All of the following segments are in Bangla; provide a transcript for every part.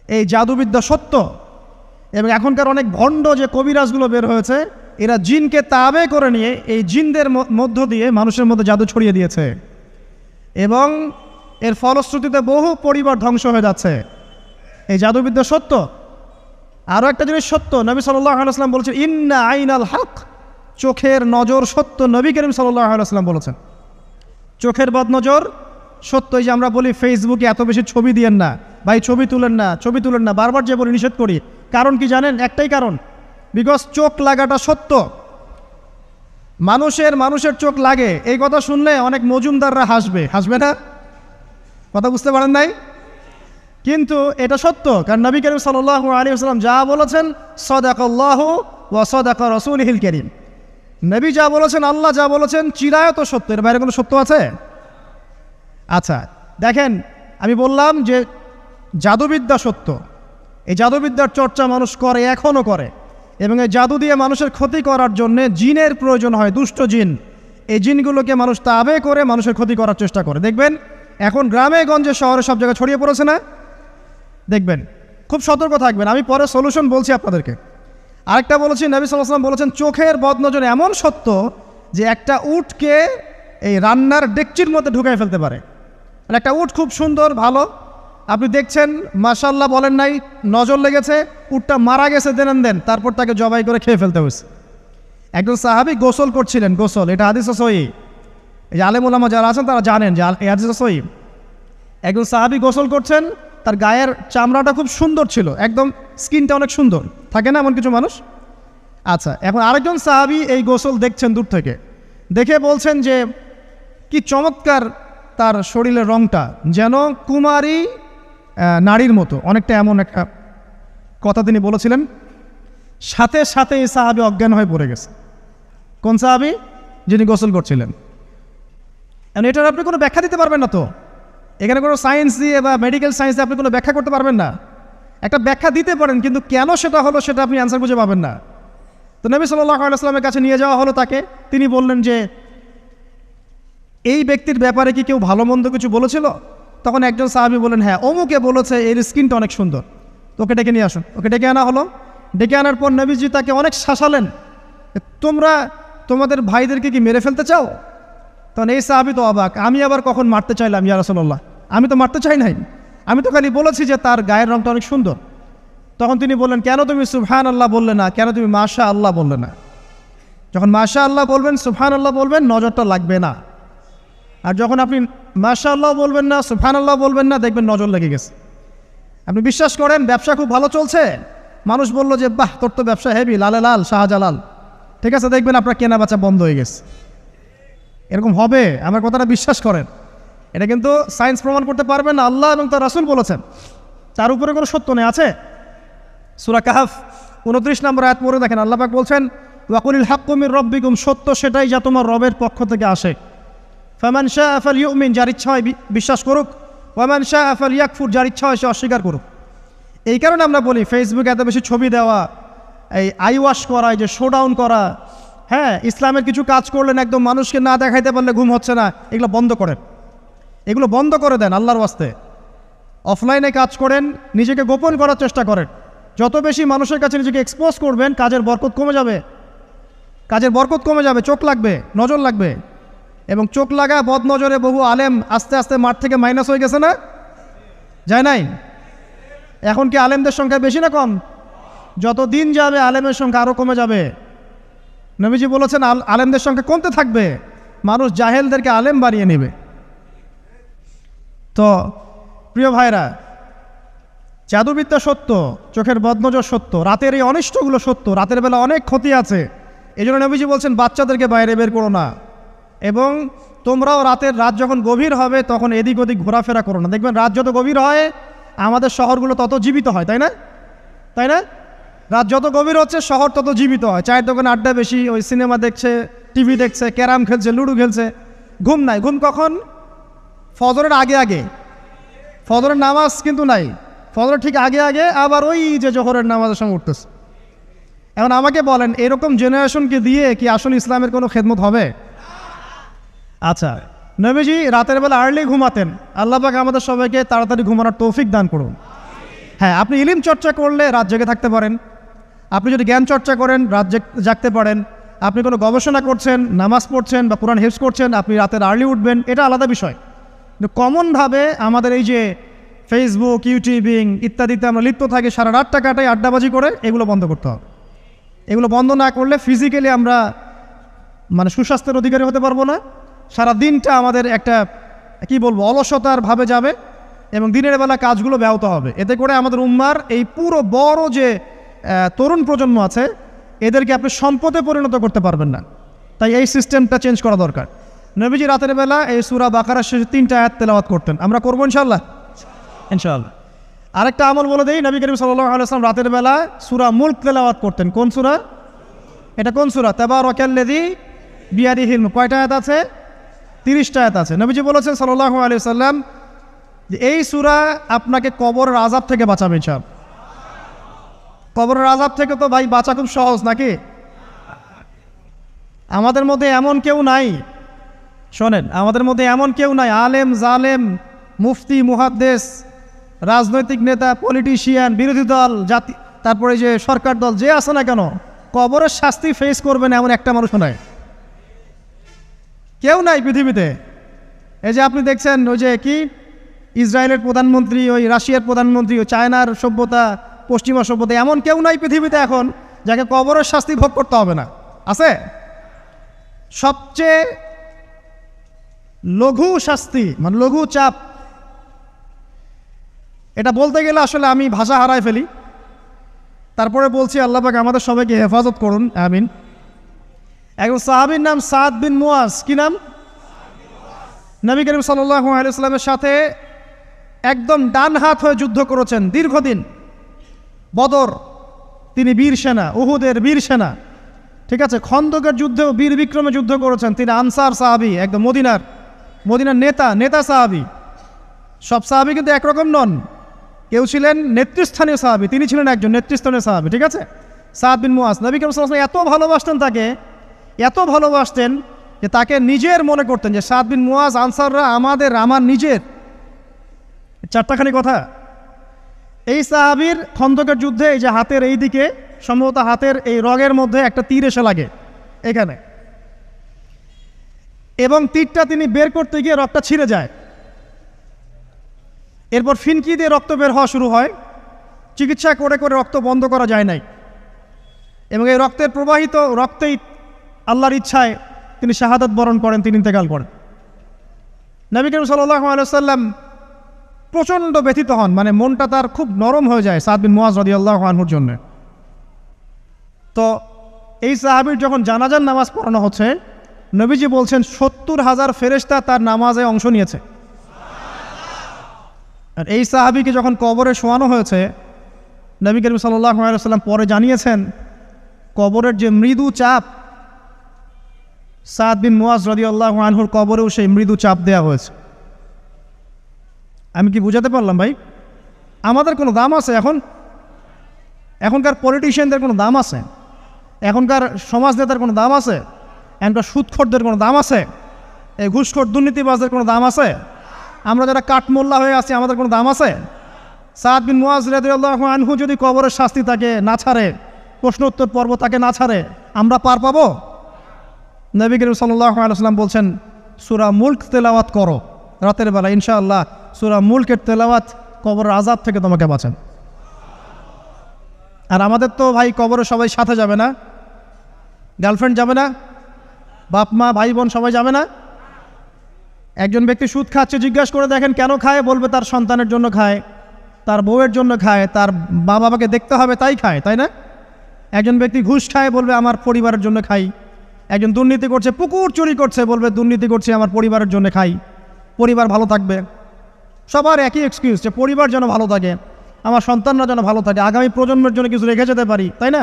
এই জাদুবিদ্যা সত্য। এবং এখনকার অনেক ভণ্ড যে কবিরাজগুলো বের হয়েছে, এরা জিনকে তাবে করে নিয়ে এই জিনদের মধ্য দিয়ে মানুষের মধ্যে জাদু ছড়িয়ে দিয়েছে, এবং এর ফলশ্রুতিতে বহু পরিবার ধ্বংস হয়ে যাচ্ছে। এই জাদুবিদ্যা সত্য। আরও একটা জিনিস সত্য, নবী সাল্লাল্লাহু আলাইহি ওয়াসাল্লাম বলেছেন ইন্না আইনাল হক, চোখের নজর সত্য। নবী করিম সাল্লাল্লাহু আলাইহি ওয়াসাল্লাম বলেছেন চোখের বদনজর সত্য। এই যে আমরা বলি ফেসবুকে এত বেশি ছবি দিয়েন না ভাই, ছবি তুলেন না, ছবি তুলেন না, বারবার যে বলি নিষেধ করি, কারণ কি জানেন? একটাই কারণ, বিকজ চোখ লাগাটা সত্য। মানুষের চোখ লাগে, এই কথা শুনলে অনেক মজুমদাররা হাসবে না? কথা বুঝতে পারেন নাই? কিন্তু এটা সত্য, কারণ নবী করিম সাল্লাল্লাহু আলাইহি ওয়াসাল্লাম যা বলেছেন সাদাকাল্লাহু ওয়া সাদাকা রাসূলুহুল কারীম, নবী যা বলেছেন, আল্লাহ যা বলেছেন চিরায়ত সত্য, এর বাইরে কোনো সত্য আছে? আচ্ছা দেখেন, আমি বললাম যে জাদুবিদ্যা সত্য। এই জাদুবিদ্যার চর্চা মানুষ করে, এখনও করে, এবং এই জাদু দিয়ে মানুষের ক্ষতি করার জন্য জিনের প্রয়োজন হয়, দুষ্ট জিন। এই জিনগুলোকে মানুষ তাবে করে মানুষের ক্ষতি করার চেষ্টা করে। দেখবেন এখন গ্রামে গঞ্জে শহরে সব জায়গায় ছড়িয়ে পড়েছে না? দেখবেন, খুব সতর্ক থাকবেন। আমি পরে সলিউশন বলছি আপনাদেরকে। আরেকটা বলেছি, নবী সাল্লাল্লাহু আলাইহি ওয়াসাল্লাম বলেছেন চোখের বদনজর এমন সত্য যে একটা উটকে এই রান্নার ডেকচির মধ্যে ঢুকাই ফেলতে পারে। মানে একটা উট খুব সুন্দর ভালো, আপনি দেখছেন মাশাআল্লাহ বলেন নাই, নজর লেগেছে, উটটা মারা গেছে দেন, তারপর তাকে জবাই করে খেয়ে ফেলতে হয়েছে। একজন সাহাবী গোসল করছিলেন, গোসল, এটা হাদিস সহিহ, এই যে আলেম ওলামা যারা আছেন তারা জানেন যে এই হাদিস সহিহ। একজন সাহাবী গোসল করছেন, তার গায়ের চামড়াটা খুব সুন্দর ছিল, একদম স্কিনটা অনেক সুন্দর থাকে না এমন কিছু মানুষ? আচ্ছা, এখন আরেকজন সাহাবী এই গোসল দেখছেন দূর থেকে, দেখে বলছেন যে কি চমৎকার তার শরীরের রংটা, যেন কুমারী নারীর মতো, অনেকটা এমন একটা কথা তিনি বলেছিলেন। সাথে সাথে এই সাহাবী অজ্ঞান হয়ে পড়ে গেছে। কোন সাহাবী? যিনি গোসল করছিলেন। এখন এটার আপনি কোনো ব্যাখ্যা দিতে পারবেন না তো, এখানে কোনো সায়েন্স দিয়ে বা মেডিকেল সায়েন্স দিয়ে আপনি কোনো ব্যাখ্যা করতে পারবেন না। একটা ব্যাখ্যা দিতে পারেন, কিন্তু কেন সেটা হলো সেটা আপনি অ্যান্সার খুঁজে পাবেন না। তো নবী সাল্লাল্লাহু আলাইহি ওয়াসাল্লামের কাছে নিয়ে যাওয়া হলো তাকে। তিনি বললেন যে এই ব্যক্তির ব্যাপারে কি কেউ ভালো মন্দ কিছু বলেছিল? তখন একজন সাহাবী বললেন হ্যাঁ, অমুকে বলেছে এর স্কিনটা অনেক সুন্দর, তো ওকে ডেকে নিয়ে আসুন। ওকে ডেকে আনা হলো। ডেকে আনার পর নবীজি তাকে অনেক শাসালেন, তোমরা তোমাদের ভাইদেরকে কি মেরে ফেলতে চাও? তখন এই সাহাবী তো অবাক, আমি আবার কখন মারতে চাইলাম ইয়া রাসূলুল্লাহ? আমি তো মারতে চাই নাই, আমি তো খালি বলেছি যে তার গায়ের রংটা অনেক সুন্দর। তখন তিনি বললেন কেন তুমি সুবহানাল্লাহ বললে না, কেন তুমি মাশাআল্লাহ বললে না? যখন মাশাআল্লাহ বলবেন, সুবহানাল্লাহ বলবেন, নজরটা লাগবে না। আর যখন আপনি মাশাআল্লাহ বলবেন না, সুবহানাল্লাহ বলবেন না, দেখবেন নজর লেগে গেছে। আপনি বিশ্বাস করেন ব্যবসা খুব ভালো চলছে, মানুষ বলল যে বাহ তোর তো ব্যবসা হেভি, লালে লাল শাহজালাল, ঠিক আছে, দেখবেন আপনার কেনা বেচা বন্ধ হয়ে গেছে। এরকম হবে, আমার কথাটা বিশ্বাস করেন। এটা কিন্তু সায়েন্স প্রমাণ করতে পারবেন না, আল্লাহ এবং তার রাসূল বলেছেন, তার উপরে কোনো সত্য নেই। আছে সূরা কাহফ 29 নম্বর আয়াত পড়ে দেখেন, আল্লাহ পাক বলছেন ওয়াকুলিল হাক্কু মির রাব্বিকুম, সত্য সেটাই যা তোমার রবের পক্ষ থেকে আসে। ফামান শাআ ফালইউমিন, যার ইচ্ছা হয় বিশ্বাস করুক, ওয়ামান শাআ ফালইয়াকফুর, যার ইচ্ছা হয় সে অস্বীকার করুক। এই কারণে আমরা বলি ফেসবুকে এত বেশি ছবি দেওয়া, এই আই ওয়াশ করা, এই যে শোডাউন করা, হ্যাঁ, ইসলামের কিছু কাজ করলেন একদম মানুষকে না দেখাইতে পারলে ঘুম হচ্ছে না, এগুলো বন্ধ করেন, এগুলো বন্ধ করে দেন আল্লাহর ওয়াস্তে। অফলাইনে কাজ করেন, নিজেকে গোপন করার চেষ্টা করেন। যত বেশি মানুষের কাছে নিজেকে এক্সপোজ করবেন, কাজের বরকত কমে যাবে, কাজের বরকত কমে যাবে, চোখ লাগবে, নজর লাগবে। এবং চোখ লাগা বদ নজরে বহু আলেম আস্তে আস্তে মাঠ থেকে মাইনাস হয়ে গেছে না? যায় নাই? এখন কি আলেমদের সংখ্যা বেশি না কম? যত দিন যাবে আলেমের সংখ্যা আরও কমে যাবে। নবীজি বলেছেন আলেমদের সংখ্যা কমতে থাকবে, মানুষ জাহেলদেরকে আলেম বানিয়ে নেবে। তো প্রিয় ভাইরা, জাদুবিদ্যা সত্য, চোখের বদনজর সত্য, রাতের এই অনিষ্টগুলো সত্য, রাতের বেলা অনেক ক্ষতি আছে। এই জন্য নবীজি বলছেন বাচ্চাদেরকে বাইরে বের করো না, এবং তোমরাও রাত যখন গভীর হবে তখন এদিক ওদিক ঘোরাফেরা করো না। দেখবেন রাত যত গভীর হয় আমাদের শহরগুলো তত জীবিত হয়, তাই না? তাই না? রাত যত গভীর হচ্ছে শহর তত জীবিত হয়। চায়ের দোকানে আড্ডা বেশি, ওই সিনেমা দেখছে, টিভি দেখছে, ক্যারাম খেলছে, লুডো খেলছে, ঘুম নাই। ঘুম কখন? ফজরের আগে আগে। ফজরের নামাজ কিন্তু নাই, ফজরের ঠিক আগে আগে, আবার ওই যে জোহরের নামাজের সঙ্গে উঠতেছে। এখন আমাকে বলেন এরকম জেনারেশনকে দিয়ে কি আসলে ইসলামের কোনো খেদমত হবে? আচ্ছা, নবীজি রাতের বেলা আর্লি ঘুমাতেন, আল্লাহ পাক আমাদের সবাইকে তাড়াতাড়ি ঘুমানোর তৌফিক দান করুন। হ্যাঁ, আপনি ইলম চর্চা করলে রাত জেগে থাকতে পারেন, আপনি যদি জ্ঞান চর্চা করেন রাত জাগতে পারেন, আপনি কোনো গবেষণা করছেন, নামাজ পড়ছেন বা কোরআন হেফজ করছেন, আপনি রাতের আর্লি উঠবেন, এটা আলাদা বিষয়। কিন্তু কমনভাবে আমাদের এই যে ফেসবুক, ইউটিউবিং ইত্যাদিতে আমরা লিপ্ত থাকি, সারা রাতটা কাটাই আড্ডাবাজি করে, এগুলো বন্ধ করতে হবে। এগুলো বন্ধ না করলে ফিজিক্যালি আমরা মানে সুস্বাস্থ্যের অধিকারী হতে পারবো না, সারা দিনটা আমাদের একটা কি বলবো অলসতার ভাবে যাবে এবং দিনের বেলা কাজগুলো ব্যাহত হবে। এতে করে আমাদের উম্মার এই পুরো বড় যে তরুণ প্রজন্ম আছে এদেরকে আপনি সম্পদে পরিণত করতে পারবেন না। তাই এই সিস্টেমটা চেঞ্জ করা দরকার। নবীজি রাতের বেলা এই সূরা বাকারার শেষে 3টা আয়াত তেলাওয়াত করতেন, আমরা করবো ইনশাআল্লাহ। ইনশাআল্লাহ। আরেকটা আমল বলে দেই, নবী করিম সাল্লাল্লাহু আলাইহি ওয়াসাল্লাম রাতের বেলা সূরা মুলক তেলাওয়াত করতেন। কোন সূরা? এটা কোন সূরা? তাবারাকাল্লাযী বিয়াদিহিল মুলক। কয়টা আয়াত আছে? 30টা আয়াত আছে। নবীজি বলেছেন সাল্লাল্লাহু আলাইহি ওয়াসাল্লাম যে এই সূরা আপনাকে কবরের আযাব থেকে বাঁচাবে ইনশাআল্লাহ। কবরের আযাব থেকে তো ভাই বাঁচা খুব সহজ নাকি? আমাদের মধ্যে এমন কেউ নাই, শোনেন, আমাদের মধ্যে এমন কেউ নাই আলেম জালেম মুফতি মুহাদ্দিস রাজনৈতিক নেতা পলিটিশিয়ান বিরোধী দল জাতি তারপরে যে সরকার দল যে আছে না কেন কবরের শাস্তি ফেস করবে না এমন একটা মানুষও নাই, কেউ নাই পৃথিবীতে। এই যে আপনি দেখছেন ওই যে কি ইসরায়েলের প্রধানমন্ত্রী, ওই রাশিয়ার প্রধানমন্ত্রী, ওই চায়নার সভ্যতা, পশ্চিমা সভ্যতা, এমন কেউ নাই পৃথিবীতে এখন যাকে কবরের শাস্তি ভোগ করতে হবে না। আছে? সবচেয়ে লঘু শাস্তি মানে লঘু চাপ, এটা বলতে গেলে আসলে আমি ভাষা হারায় ফেলি, তারপরে বলছি আল্লাহ পাক আমাদের সবাইকে হেফাজত করুন, আমিন। একজন সাহাবীর নাম সাদ বিন মুয়াজ। কি নাম? নবী করিম সাল্লাল্লাহু আলাইহি ওয়াসাল্লামের সাথে একদম ডান হাত হয়ে যুদ্ধ করেছেন দীর্ঘদিন। বদর তিনি বীর সেনা, উহুদের বীর সেনা, ঠিক আছে, খন্দকের যুদ্ধেও বীর বিক্রমে যুদ্ধ করেছেন। তিনি আনসার সাহাবী, একদম মদিনার নেতা সাহাবী। সব সাহাবী কিন্তু একরকম নন, কেউ ছিলেন নেতৃস্থানীয় সাহাবী, তিনি ছিলেন একজন নেতৃস্থানীয় সাহাবী, ঠিক আছে, সাদ বিন মুয়াজ। নবী করিম সাল্লাল্লাহু আলাইহি ওয়াসাল্লাম এত ভালোবাসতেন তাকে, এত ভালোবাসতেন যে তাকে নিজের মনে করতেন যে সাদ বিন মুয়াজ আনসাররা আমার নিজের। 4টাখানি কথা। এই সাহাবীর খন্দকের যুদ্ধে এই যে হাতের এই দিকে সম্ভবত হাতের এই রগের মধ্যে একটা তীর এসে লাগে এখানে, এবং তীরটা তিনি বের করতে গিয়ে রক্তটা ছিঁড়ে যায়। এরপর ফিনকি দিয়ে রক্ত বের হওয়া শুরু হয়। চিকিৎসা করে করে রক্ত বন্ধ করা যায় নাই, এবং এই রক্তের প্রবাহিত রক্তেই আল্লাহর ইচ্ছায় তিনি শাহাদাত বরণ করেন, তিনি ইন্তেকাল করেন। নবী করিম সাল্লাল্লাহু আলাইহি ওয়াসাল্লাম প্রচণ্ড ব্যথিত হন, মানে মনটা তার খুব নরম হয়ে যায় সাদ বিন মুয়াজ রাদিয়াল্লাহু আনহুর জন্য। তো এই সাহাবীর যখন জানাজার নামাজ পড়ানো হচ্ছে, নবীজি বলছেন 70,000 ফেরেশতা তার নামাজে অংশ নিয়েছে। আর এই সাহাবীকে যখন কবরে শোয়ানো হয়েছে, নবী করিম সাল্লাল্লাহু আলাইহি ওয়াসাল্লাম পরে জানিয়েছেন কবরের যে মৃদু চাপ, সাদ বিন মুয়াজ রাদিয়াল্লাহু আনহুর কবরেও সেই মৃদু চাপ দেওয়া হয়েছে। আমি কি বুঝাতে পারলাম ভাই? আমাদের কোনো দাম আছে এখনকার পলিটিশিয়ানদের কোনো দাম আছে? এখনকার সমাজ নেতার কোনো দাম আছে? এখনকার সুদখোরদের কোনো দাম আছে? এই ঘুষখোর দুর্নীতিবাজদের কোনো দাম আছে? আমরা যারা কাঠমোল্লা হয়ে আছি আমাদের কোনো দাম আছে? সাদ বিন মুয়াজ রাদিয়াল্লাহু আনহু যদি কবরের শাস্তি তাকে না ছাড়ে, প্রশ্ন উত্তর পর্ব তাকে না ছাড়ে, আমরা পার পাবো? নবী করিম সাল্লাল্লাহু আলাইহি ওয়াসাল্লাম বলছেন সূরা মুলক তেলাওয়াত করো রাতের বেলা, ইনশাআল্লাহ সূরা মুলকের তেলাওয়াত কবরের আযাব থেকে তোমাকে বাঁচান। আর আমাদের তো ভাই কবরে সবাই সাথে যাবে না, গার্লফ্রেন্ড যাবে না, বাপ মা ভাই বোন সবাই যাবে না। একজন ব্যক্তি সুদ খাচ্ছে, জিজ্ঞাসা করে দেখেন কেন খায়, বলবে তার সন্তানের জন্য খায়, তার বউয়ের জন্য খায়, তার মা বাবাকে দেখতে হবে তাই খায়, তাই না? একজন ব্যক্তি ঘুষ খায়, বলবে আমার পরিবারের জন্য খাই। একজন দুর্নীতি করছে, পুকুর চুরি করছে, বলবে দুর্নীতি করছে আমার পরিবারের জন্য খাই, পরিবার ভালো থাকবে। সবার একই এক্সকিউজ যে পরিবার যেন ভালো থাকে, আমার সন্তানরা যেন ভালো থাকে, আগামী প্রজন্মের জন্য কিছু রেখে যেতে পারি, তাই না?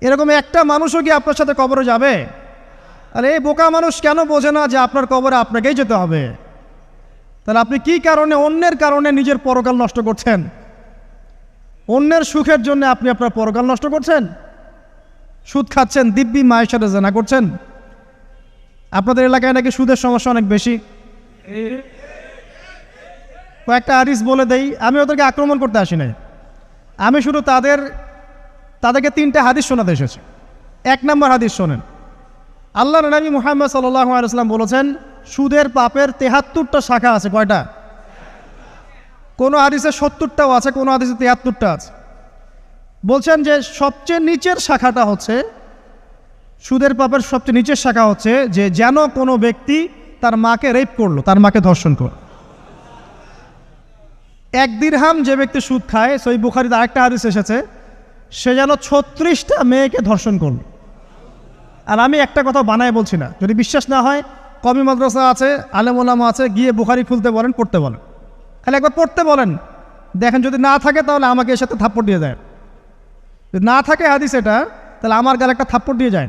এরকম একটা মানুষও কি আপনার সাথে কবরে যাবে? আরে এই বোকা মানুষ কেন বোঝে না যে আপনার কবরে আপনাকেই যেতে হবে? তাহলে আপনি কি কারণে অন্যের কারণে নিজের পরকাল নষ্ট করছেন? অন্যের সুখের জন্য আপনি আপনার পরকাল নষ্ট করছেন। সুদ খাচ্ছেন, দিব্যি মায়ের সাথে জেনা করছেন। আপনাদের এলাকায় নাকি সুদের সমস্যা অনেক বেশি। কয়েকটা হাদিস বলে দেই, আমি ওদেরকে আক্রমণ করতে আসি নাই, আমি শুধু তাদেরকে 3টে হাদিস শোনাতে এসেছি। 1 নম্বর হাদিস শোনেন। আল্লাহর নবী মুহাম্মদ সাল্লাল্লাহু আলাইহি ওয়াসাল্লাম বলেছেন, সুদের পাপের 73টা শাখা আছে। কয়টা? কোনো হাদিসে 70টাও আছে, কোনো হাদিসে 73টা আছে। বলছেন যে সবচেয়ে নিচের শাখাটা হচ্ছে, সুদের পাপের সবচেয়ে নিচের শাখা হচ্ছে যে যেন কোনো ব্যক্তি তার মাকে রেপ করলো, তার মাকে ধর্ষণ করলো। 1 দিরহাম যে ব্যক্তি সুদ খায়, সহিহ বুখারীতে আরেকটা হাদিস এসেছে, সে যেন 36টা মেয়েকে ধর্ষণ করল। আর আমি একটা কথা বানায় বলছি না, যদি বিশ্বাস না হয় কওমি মাদ্রাসা আছে, আলেম ওলামা আছে, গিয়ে বুখারী খুলতে বলেন, পড়তে বলেন, খালি একবার পড়তে বলেন, দেখেন যদি না থাকে তাহলে আমাকে এর সাথে থাপ্পড় দিয়ে যায়। যদি না থাকে হাদিস এটা, তাহলে আমার গালে একটা থাপ্পড় দিয়ে যায়।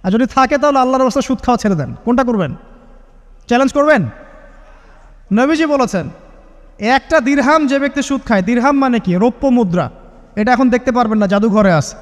আর যদি থাকে তাহলে আল্লাহর রাস্তায় সুদ খাওয়া ছেড়ে দেন। কোনটা করবেন? চ্যালেঞ্জ করবেন? নবীজি বলেছেন, 1টা দিরহাম যে ব্যক্তি সুদ খায়, দিরহাম মানে কি? রৌপ্য মুদ্রা। এটা এখন দেখতে পারবেন না, জাদুঘরে আছে।